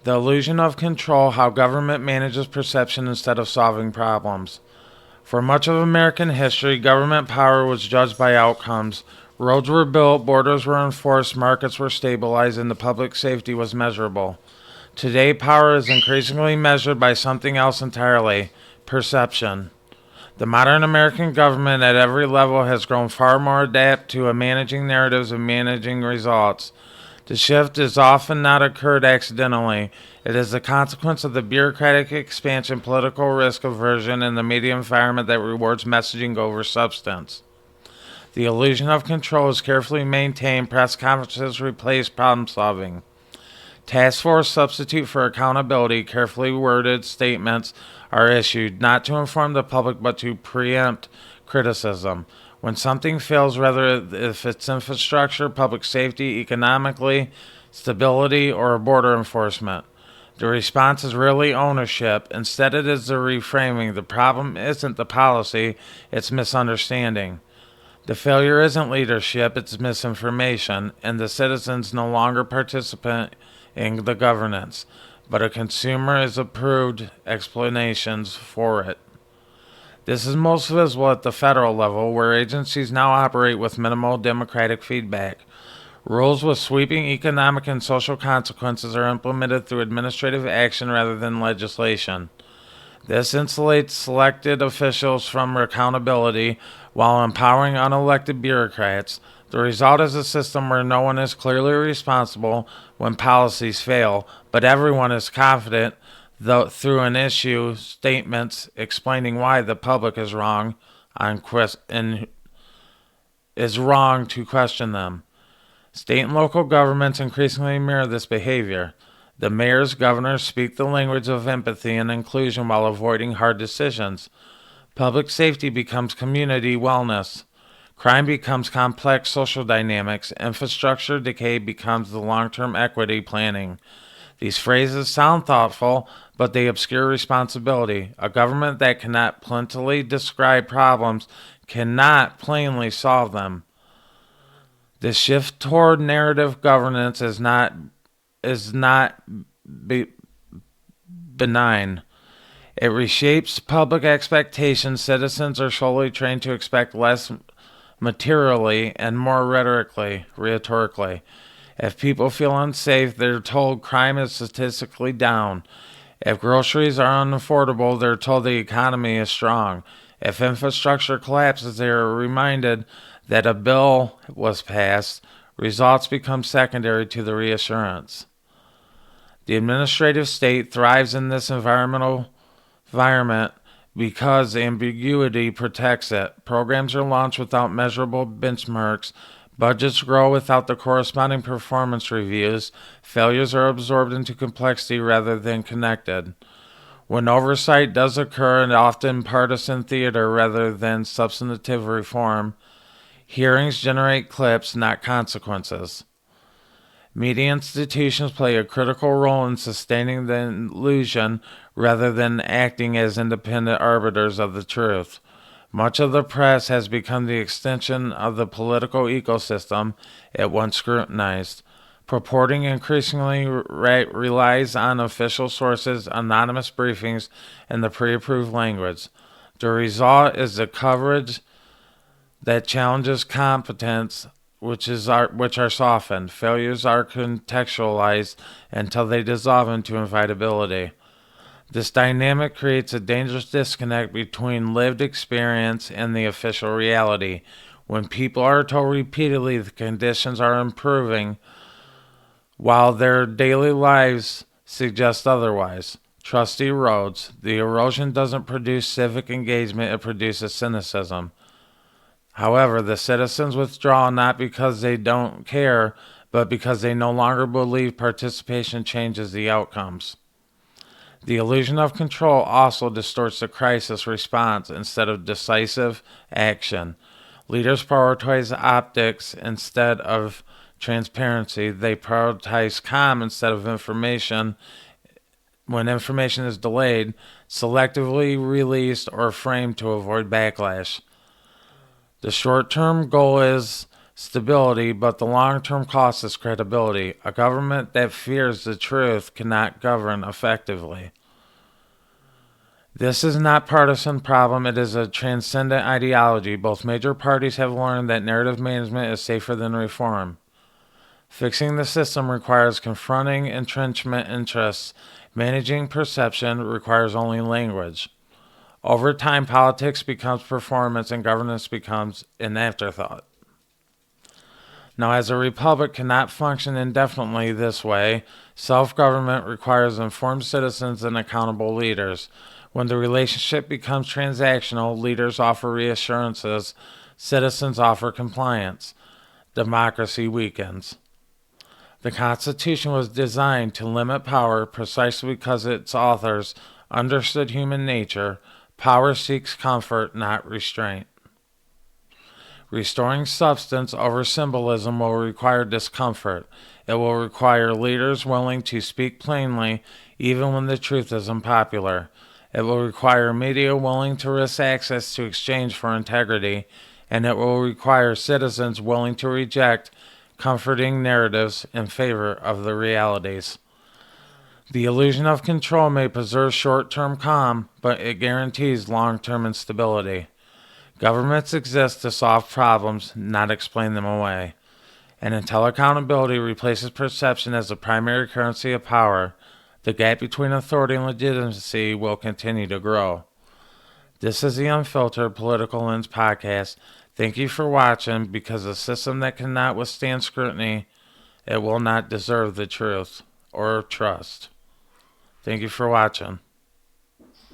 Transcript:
The illusion of control, how government manages perception instead of solving problems. For much of American history, government power was judged by outcomes. Roads were built, borders were enforced, markets were stabilized, and the public safety was measurable. Today, power is increasingly measured by something else entirely: perception. The modern American government at every level has grown far more adept to managing narratives and managing results. The shift has often not occurred accidentally. It is the consequence of the bureaucratic expansion, political risk aversion, and the media environment that rewards messaging over substance. The illusion of control is carefully maintained. Press conferences replace problem solving. Task force substitute for accountability. Carefully worded statements are issued not to inform the public but to preempt criticism. When something fails, whether if it's infrastructure, public safety, economically, stability, or border enforcement, the response is rarely ownership. Instead, it is the reframing. The problem isn't the policy, it's misunderstanding. The failure isn't leadership, it's misinformation, and the citizens no longer participant in the governance, but a consumer is approved explanations for it. This is most visible at the federal level, where agencies now operate with minimal democratic feedback. Rules with sweeping economic and social consequences are implemented through administrative action rather than legislation. This insulates selected officials from accountability while empowering unelected bureaucrats. The result is a system where no one is clearly responsible when policies fail, but everyone is confident through an issue statements explaining why the public is wrong and is wrong to question them. State and local governments increasingly mirror this behavior. The mayors, governors speak the language of empathy and inclusion while avoiding hard decisions. Public safety becomes community wellness. Crime becomes complex social dynamics. Infrastructure decay becomes the long-term equity planning. These phrases sound thoughtful, but they obscure responsibility. A government that cannot plentifully describe problems cannot plainly solve them. The shift toward narrative governance is not benign. It reshapes public expectations. Citizens are slowly trained to expect less materially and more rhetorically. If people feel unsafe, they're told crime is statistically down. If groceries are unaffordable, they're told the economy is strong. If infrastructure collapses, they are reminded that a bill was passed. Results become secondary to the reassurance. The administrative state thrives in this environment because ambiguity protects it. Programs are launched without measurable benchmarks. Budgets grow without the corresponding performance reviews. Failures are absorbed into complexity rather than connected. When oversight does occur, and often partisan theater rather than substantive reform, hearings generate clips, not consequences. Media institutions play a critical role in sustaining the illusion rather than acting as independent arbiters of the truth. Much of the press has become the extension of the political ecosystem it once scrutinized. Purporting increasingly relies on official sources, anonymous briefings, and the pre-approved language. The result is the coverage that challenges competence, which are softened. Failures are contextualized until they dissolve into invitability. This dynamic creates a dangerous disconnect between lived experience and the official reality. When people are told repeatedly the conditions are improving, while their daily lives suggest otherwise. Trust erodes. The erosion doesn't produce civic engagement, it produces cynicism. However, the citizens withdraw not because they don't care, but because they no longer believe participation changes the outcomes. The illusion of control also distorts the crisis response instead of decisive action. Leaders prioritize optics instead of transparency. They prioritize calm instead of information. When information is delayed, selectively released, or framed to avoid backlash. The short term goal is stability, but the long-term cost is credibility. A government that fears the truth cannot govern effectively. This is not a partisan problem, it is a transcendent ideology. Both major parties have learned that narrative management is safer than reform. Fixing the system requires confronting entrenchment interests. Managing perception requires only language. Over time, politics becomes performance and governance becomes an afterthought. Now, as a republic cannot function indefinitely this way, self-government requires informed citizens and accountable leaders. When the relationship becomes transactional, leaders offer reassurances, citizens offer compliance. Democracy weakens. The Constitution was designed to limit power precisely because its authors understood human nature. Power seeks comfort, not restraint. Restoring substance over symbolism will require discomfort. It will require leaders willing to speak plainly even when the truth is unpopular. It will require media willing to risk access to exchange for integrity, and it will require citizens willing to reject comforting narratives in favor of the realities. The illusion of control may preserve short-term calm, but it guarantees long-term instability. Governments exist to solve problems, not explain them away. And until accountability replaces perception as the primary currency of power, the gap between authority and legitimacy will continue to grow. This is the Unfiltered Political Lens podcast. Thank you for watching. Because a system that cannot withstand scrutiny, it will not deserve the truth or trust. Thank you for watching.